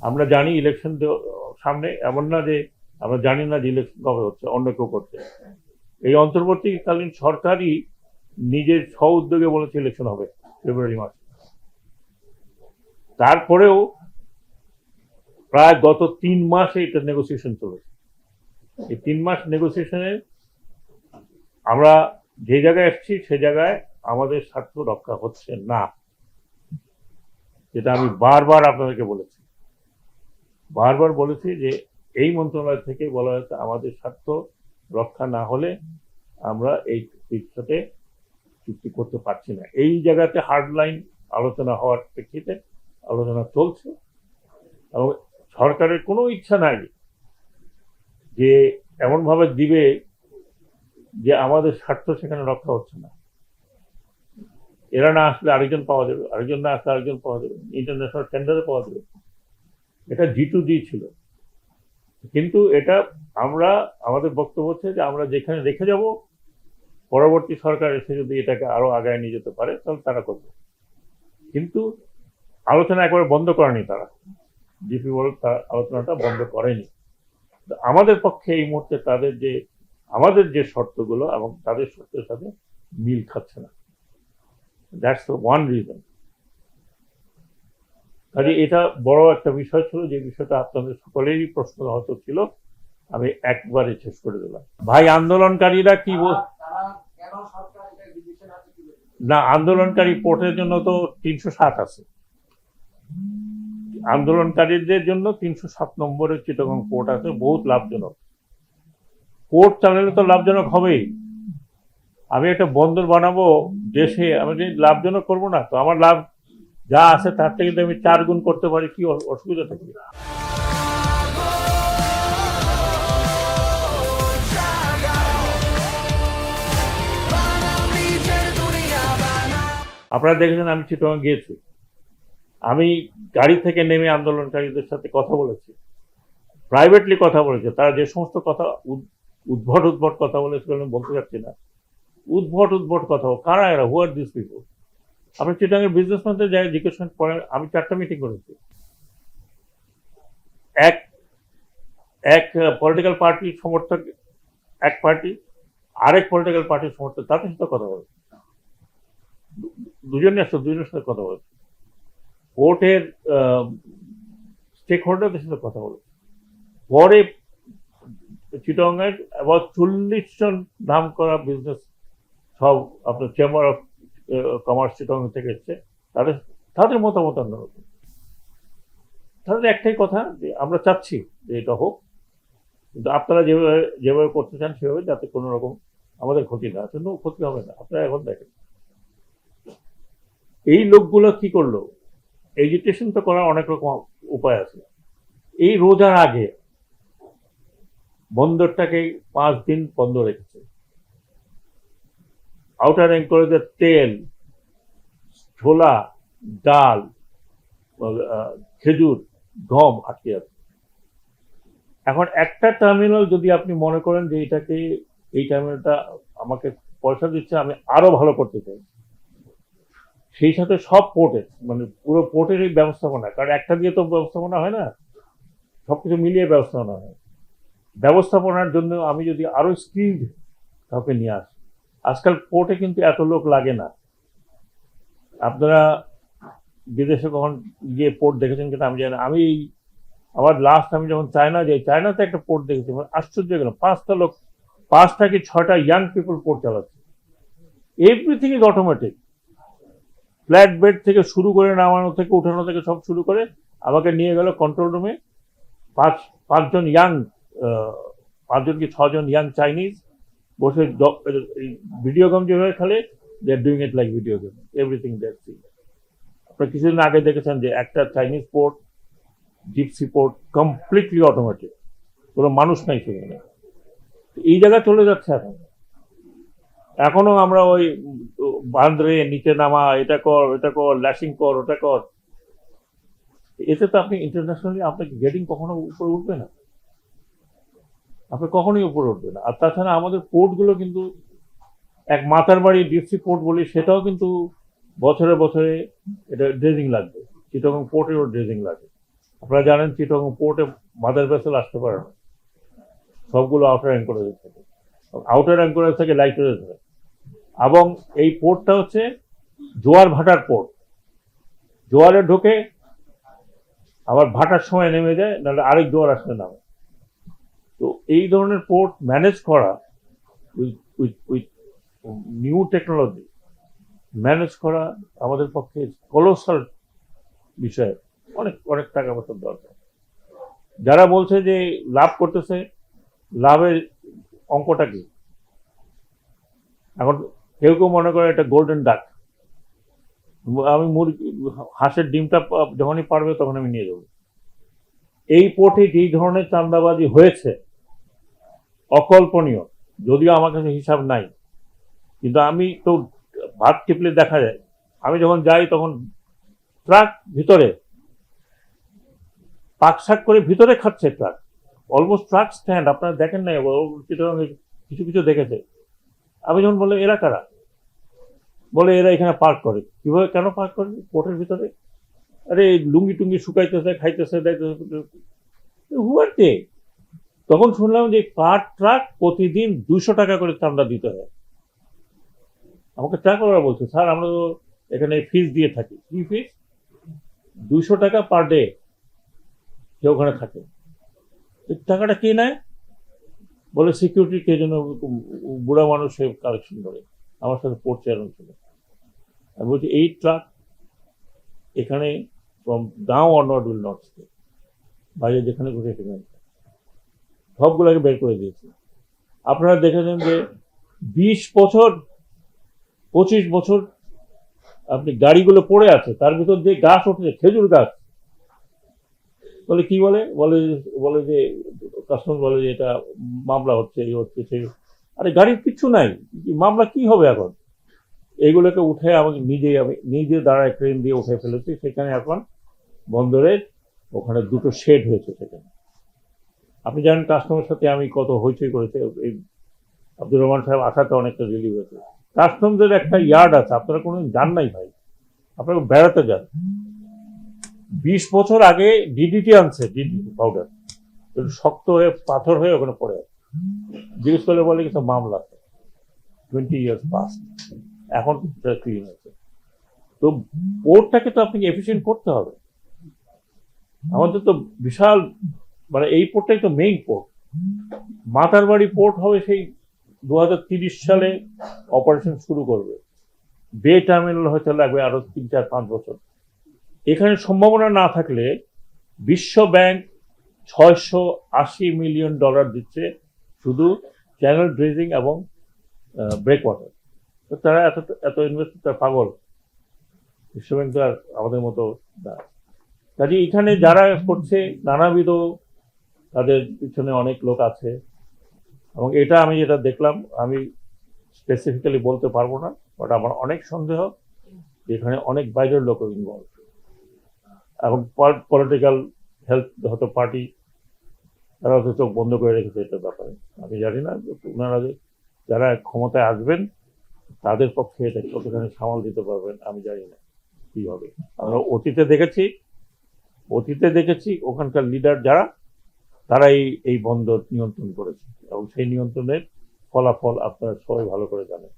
আমরা জানি ইলেকশন সামনে, এমন না যে আমরা জানি না যে ইলেকশন কবে হচ্ছে, অন্য কেউ করছে। এই অন্তর্বর্তীকালীন সরকারই নিজের স্ব উদ্যোগে বলেছে ইলেকশন হবে ফেব্রুয়ারি মাসে। তারপরেও প্রায় গত 3 মাসে এটা নেগোসিয়েশন চলেছে। এই 3 মাস নেগোসিয়েশনে আমরা যে জায়গায় এসেছি সে জায়গায় আমাদের স্বার্থ রক্ষা হচ্ছে না, যেটা আমি বারবার আপনাদেরকে বলেছি। বারবার বলেছি যে এই মন্ত্রণালয় থেকে বলা হয়েছে আমাদের স্বার্থ রক্ষা না হলে আমরা এই সাথে চুক্তি করতে পারছি না। এই জায়গাতে হার্ড লাইন আলোচনা হওয়ার প্রেক্ষিতে আলোচনা চলছে এবং সরকারের কোনো ইচ্ছা নাই যে এমনভাবে দিবে যে আমাদের স্বার্থ সেখানে রক্ষা হচ্ছে না। এরা না আসলে আরেকজন পাওয়া যাবে, আরেকজন না আসলে আরেকজন পাওয়া যাবে, ইন্টারন্যাশনাল টেন্ডারে পাওয়া যাবে। এটা G2G ছিল, কিন্তু এটা আমরা আমাদের বক্তব্য হচ্ছে যে আমরা যেখানে রেখে যাব, পরবর্তী সরকার এসে যদি এটাকে আরো আগায় নিয়ে যেতে পারে তাহলে তারা করবে। কিন্তু আলোচনা একবারে বন্ধ করেনি তারা, জিপি ওয়ার্ল্ড তার আলোচনাটা বন্ধ করেনি। আমাদের পক্ষে এই মুহূর্তে তাদের যে আমাদের যে শর্তগুলো এবং তাদের শর্তের সাথে মিল খাচ্ছে না। That's the one reason. কাজে এটা বড় একটা বিষয় ছিল, যে বিষয়টা আপনাদের সকলেরই প্রশ্ন হয়তো ছিল, আমি একবারে শেষ করে দিলাম। ভাই, আন্দোলনকারীরা কি না, আন্দোলনকারী পোর্টের জন্য তো 307 আছে। আন্দোলনকারীদের জন্য 307 নম্বরের চিটাগং পোর্ট আছে, বহুত লাভজনক। পোর্ট চালালে তো লাভজনক হবেই। আমি একটা বন্দর বানাবো দেশে, আমি যদি লাভজনক করবো না, তো আমার লাভ যা আছে তার থেকে যদি আমি 4 গুণ করতে পারি, কি অসুবিধা থাকবে? আপনারা দেখেছেন আমি চিটাগং গিয়েছি, আমি গাড়ি থেকে নেমে আন্দোলনকারীদের সাথে কথা বলেছি, প্রাইভেটলি কথা বলেছে। তারা যে সমস্ত কথা উদ্ভট কথা বলেছিল আমি বলতে চাচ্ছি না, উদ্ভট কথা। কারা এরা? হু আর দিস পিপল? আপনি চিটাগংয়ের বিজনেসম্যানদের যাই জিজ্ঞেস করেন। আমি 4টা মিটিং করেছি। এক এক পলিটিক্যাল পার্টির সমর্থক এক পার্টি, আরেক পলিটিক্যাল পার্টির সমর্থক, তাদের সাথে কথা বলেছে। দুজনের সাথে কথা বলেছে। কোর্টের স্টেক হোল্ডারদের সাথে কথা বলেছে। পরে চিটাগংয়ের আবার 40 জন নাম করা বিজনেস, সব আপনার চেম্বার অফ কমার্স চিটাগং থেকে এসছে, তাদের মতামত অন্যরকম। তাদের একটাই কথা যে আমরা চাচ্ছি যে এটা হোক, কিন্তু আপনারা যেভাবে করতে চান সেভাবে, যাতে কোনো রকম আমাদের ক্ষতি না, কোনো ক্ষতি হবে না। আপনারা এখন দেখেন এই লোকগুলো কি করলো, এজিটেশন তো করার অনেক রকম উপায় আছে। এই রোজার আগে বন্দরটাকে 5 দিন বন্ধ রেখেছে। আউটার অ্যাঙ্করেজের তেল, ছোলা, ডাল, খেজুর, গম আটকে আছে। এখন একটা টার্মিনাল যদি আপনি মনে করেন যে এটাকে, এই টার্মিনালটা আমাকে পয়সা দিচ্ছে, আমি আরো ভালো করতে চাই, সেই সাথে সব পোর্টের, মানে পুরো পোর্টেরই ব্যবস্থাপনা, কারণ একটা দিয়ে তো ব্যবস্থাপনা হয় না, সবকিছু মিলিয়ে ব্যবস্থাপনা হয়। ব্যবস্থাপনার জন্য আমি যদি আরো স্কিল্ড কাউকে নিয়ে আসি, আজকাল পোর্টে কিন্তু এত লোক লাগে না। আপনারা বিদেশে কখন গিয়ে পোর্ট দেখেছেন কিনা আমি জানি না। আমার লাস্ট আমি যখন চায়না যাই, চায়নাতে একটা পোর্ট দেখেছি, মানে আশ্চর্য গেল। 5টা কি 6টা ইয়াং পিপল পোর্ট চালাচ্ছে। Everything is automatic. Flat bed থেকে শুরু করে, নামানো থেকে, উঠানো থেকে সব শুরু করে আমাকে নিয়ে গেল কন্ট্রোল রুমে। 5জন ইয়াং, 5জন কি 6জন ইয়াং চাইনিজ বসে ভিডিও গেম যেভাবে খেলে, they are doing it like video game, everything that see. আপনারা কিছুদিন আগে দেখেছেন যে একটা চাইনিজ পোর্ট, জিপসি পোর্ট, কমপ্লিটলি অটোমেটিক, কোনো মানুষ নাই সেখানে। এই জায়গায় চলে যাচ্ছে এখন। এখনো আমরা ওই বান্দ্রে নিচে নামা, এটা কর, ল্যাশিং কর, ওটা কর। এতে তো আপনি ইন্টারন্যাশনালি আপনাকে গেটিং কখনো উপরে উঠবে না, আপনি কখনোই উপরে উঠবে না। আর তাছাড়া আমাদের পোর্টগুলো কিন্তু এক মাতার বাড়ি ডিপসি পোর্ট বলি, সেটাও কিন্তু বছরে বছরে এটা ড্রেজিং লাগবে। চিটাগং পোর্টেরও ড্রেজিং লাগে। আপনারা জানেন চিটাগং পোর্টে মাদার ভেসেল আসতে পারে না, সবগুলো আউটার অ্যাঙ্করেজ থাকে, আউটার অ্যাঙ্করেজ থেকে লাইটারে ধরে। এবং এই পোর্টটা হচ্ছে জোয়ার ভাটার পোর্ট, জোয়ারে ঢোকে আবার ভাটার সময় নেমে যায়, নাহলে আরেক জোয়ার আসলে নামে। তো এই ধরনের পোর্ট ম্যানেজ করা উইথ নিউ টেকনোলজি ম্যানেজ করা আমাদের পক্ষে কলোসাল বিষয়, অনেক অনেক টাকা পয়সার দরকার। যারা বলছে যে লাভ করতেছে, লাভের অঙ্কটা কি? এখন কেউ কেউ মনে করে এটা গোল্ডেন ডাক, আমি মুরগি হাঁসের ডিমটা যখনই পারবে তখন আমি নিয়ে যাবো। এই পোর্টে যেই ধরনের চাঁদাবাজি হয়েছে অকল্পনীয়, যদিও আমার কাছে হিসাব নাই, কিন্তু আমি তো ভাত টিপলে দেখা যায়। আমি যখন যাই তখন ট্রাক ভিতরে পাক শাক করে ভিতরে খাচ্ছে ট্রাক, অলমোস্ট ট্রাক স্ট্যান্ড। আপনারা দেখেন নাই, কিছু কিছু দেখেছে। আমি যখন বললাম এরা কারা, বলে এরা এখানে পার্ক করে। কিভাবে, কেন পার্ক করে পোর্টের ভিতরে? আরে লুঙ্গি টুঙ্গি শুকাইতেছে, খাইতেছে, দেখতেছে। হুয়ারতে তখন শুনলাম যে পার ট্রাক প্রতিদিন 200 টাকা করে চাঁদা দিতে হয়। আমাকে ট্রাকওয়ালা বলছে, স্যার আমরা তো এখানে ফিস দিয়ে থাকি। কি ফিস? 200 টাকা পার ডে সে ওখানে থাকে। টাকাটা কে নেয়? বলে সিকিউরিটি কে যেন বুড়া মানুষ সে কালেকশন করে। আমার সাথে পোর্ট চেয়ারম্যান ছিল। আমি বলছি এই ট্রাক এখানে from now onward will not stay, বাইরে যেখানে ঘুরে সেখানে সবগুলোকে বের করে দিয়েছে। আপনারা দেখেছেন যে 20 বছর 25 বছর আপনি গাড়িগুলো পড়ে আছে, তার ভিতর দিয়ে গাছ উঠেছে, খেজুর গাছ। বলে কি বলে, বলে যে কাস্টমার বলে যে এটা মামলা হচ্ছে, এই হচ্ছে সেই। আরে গাড়ির কিচ্ছু নাই, মামলা কি হবে এখন? এইগুলোকে উঠে আমি নিজে দাঁড়ায় ক্রেন দিয়ে উঠে ফেলেছি। সেখানে এখন বন্দরের ওখানে 2টো শেড হয়েছে সেখানে। আপনি জানেন কাস্টমারের সাথে আমি কত হইচই করেছি, এই আব্দুর রহমান সাহেব আসাতে অনেকটা রিলিভ হয়েছে। কাস্টমসদের একটা ইয়ার্ড আছে, আপনারা কোনোদিন যান নাই ভাই, আপনারা বেড়াতে যান। 20 বছর আগে ডিডিটি আনছে, ডিডিটি পাউডার, শক্ত হয়ে পাথর হয়ে ওখানে পড়ে আছে। জিজ্ঞেস করলে বলে কিছু মামলা 20 ইয়ার্স পাস্ট, এখন ক্লিন আছে। তো পোর্টটাকে তো আপনাকে এফিসিয়েন্ট করতে হবে। আমাদের তো বিশাল, মানে এই পোর্টটাই তো মেইন পোর্ট। মাতারবাড়ি পোর্ট হবে সেই 2030 সালে অপারেশন শুরু করবে। বে টার্মিনাল হয়তো লাগবে আরো 3-4-5 বছর। এখানে সম্ভাবনা না থাকলে বিশ্ব ব্যাংক $680 মিলিয়ন দিচ্ছে শুধু চ্যানেল ড্রেজিং এবং ব্রেক ওয়াটার। তো তারা এত ইনভেস্ট, তার পাগল। বিশ্বব্যাংক তো আর আমাদের মতো না। কাজে এখানে যারা করছে নানাবিধ, তাদের পিছনে অনেক লোক আছে। এবং এটা আমি যেটা দেখলাম, আমি স্পেসিফিক্যালি বলতে পারবো না, বাট আমার অনেক সন্দেহ এখানে অনেক বাইরের লোক ইনভলভ। এবং পলিটিক্যাল হেলথ হয়তো পার্টি, তারা হয়তো চোখ বন্ধ করে রেখেছে এটার ব্যাপারে। আমি জানি না ওনারা যারা ক্ষমতায় আসবেন তাদের পক্ষে এটা কতখানি সামাল দিতে পারবেন আমি জানি না কি হবে। আমরা অতীতে দেখেছি ওখানকার লিডার যারা, তারা এই বন্দর নিয়ন্ত্রণ করেছে এবং সেই নিয়ন্ত্রণের ফলাফল আপনারা সবাই ভালো করে জানেন।